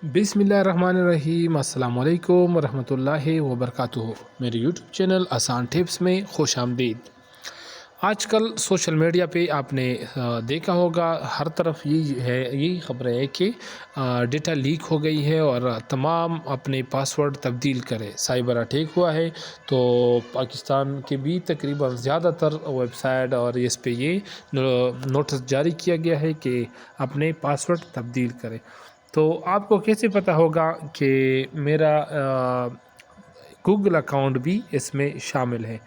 बिस्मिल्लाहिर्रहमानिर्रहीम अस्सलाम वालेकुम रहमतुल्लाहि व बरकातुहू। मेरे यूट्यूब चैनल आसान टिप्स में खुश आमदीद। आजकल सोशल मीडिया पे आपने देखा होगा हर तरफ यही खबरें है कि डेटा लीक हो गई है और तमाम अपने पासवर्ड तब्दील करें। साइबर अटैक हुआ है तो पाकिस्तान के भी तकरीबन ज़्यादातर वेबसाइट और इस पे ये नोटिस जारी किया गया है कि अपने पासवर्ड तब्दील करें। तो आपको कैसे पता होगा कि मेरा गूगल अकाउंट भी इसमें शामिल है?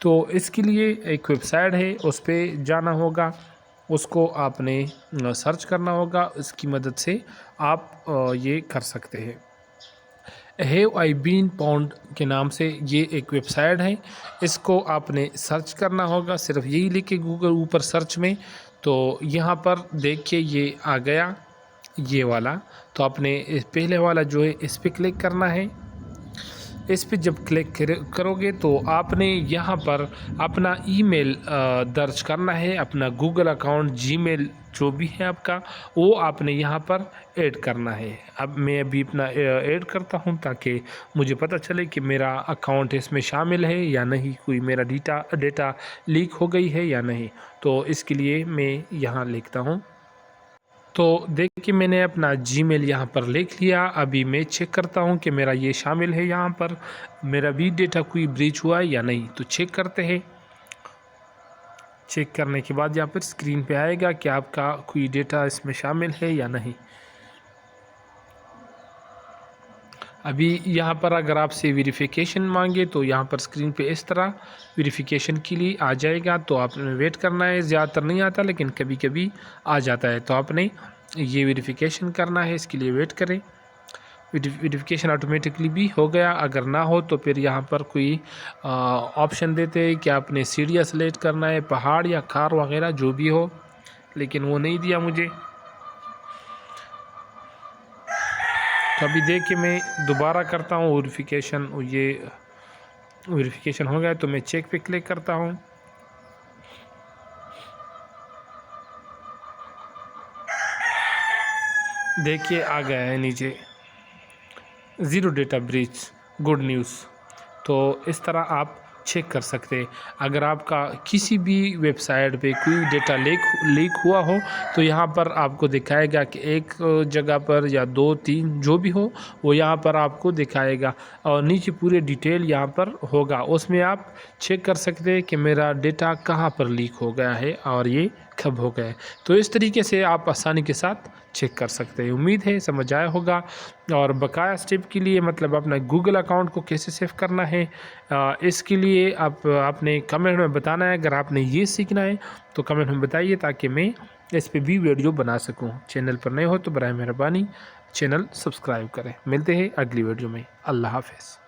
तो इसके लिए एक वेबसाइट है, उस पे जाना होगा, उसको आपने सर्च करना होगा। इसकी मदद से आप ये कर सकते हैं। हैव आई बीन पाउंड के नाम से ये एक वेबसाइट है, इसको आपने सर्च करना होगा। सिर्फ यही लिखे गूगल ऊपर सर्च में, तो यहाँ पर देखिए ये आ गया ये वाला। तो आपने पहले वाला जो है इस पे क्लिक करना है। इस पे जब क्लिक करोगे तो आपने यहाँ पर अपना ईमेल दर्ज करना है। अपना गूगल अकाउंट जीमेल जो भी है आपका, वो आपने यहाँ पर ऐड करना है। अब मैं अभी अपना ऐड करता हूँ ताकि मुझे पता चले कि मेरा अकाउंट इसमें शामिल है या नहीं, कोई मेरा डेटा लीक हो गई है या नहीं। तो इसके लिए मैं यहाँ लिखता हूँ। तो देखिए मैंने अपना जीमेल यहाँ पर लिख लिया। अभी मैं चेक करता हूँ कि मेरा ये शामिल है, यहाँ पर मेरा भी डेटा कोई ब्रीच हुआ है या नहीं। तो चेक करते हैं। चेक करने के बाद यहाँ पर स्क्रीन पे आएगा कि आपका कोई डेटा इसमें शामिल है या नहीं। अभी यहाँ पर अगर आपसे वेरिफिकेशन मांगे तो यहाँ पर स्क्रीन पे इस तरह वेरिफिकेशन के लिए आ जाएगा। तो आपने वेट करना है। ज़्यादातर नहीं आता लेकिन कभी कभी आ जाता है, तो आपने ये वेरिफिकेशन करना है। इसके लिए वेट करें। वेरिफिकेशन ऑटोमेटिकली भी हो गया। अगर ना हो तो फिर यहाँ पर कोई ऑप्शन देते हैं कि आपने सीढ़ियाँ सेलेक्ट करना है, पहाड़ या कार वगैरह जो भी हो, लेकिन वो नहीं दिया मुझे। तो अभी देखिए मैं दोबारा करता हूँ वेरिफिकेशन। ये वेरिफिकेशन हो गया तो मैं चेक पे क्लिक करता हूँ। देखिए आ गया है नीचे zero data breach, good news. तो इस तरह आप चेक कर सकते हैं। अगर आपका किसी भी वेबसाइट पे कोई डेटा लीक हुआ हो तो यहाँ पर आपको दिखाएगा कि एक जगह पर या 2-3 जो भी हो वो यहाँ पर आपको दिखाएगा और नीचे पूरे डिटेल यहाँ पर होगा। उसमें आप चेक कर सकते हैं कि मेरा डेटा कहाँ पर लीक हो गया है और ये कब हो गया है। तो इस तरीके से आप आसानी के साथ चेक कर सकते हैं। उम्मीद है समझ आया होगा। और बकाया स्टेप के लिए मतलब अपना गूगल अकाउंट को कैसे सेव करना है, इसके लिए आपने कमेंट में बताना है। अगर आपने ये सीखना है तो कमेंट में बताइए ताकि मैं इस पे भी वीडियो बना सकूं। चैनल पर नए हो तो बराए मेहरबानी चैनल सब्सक्राइब करें। मिलते हैं अगली वीडियो में। अल्लाह हाफ़िज़।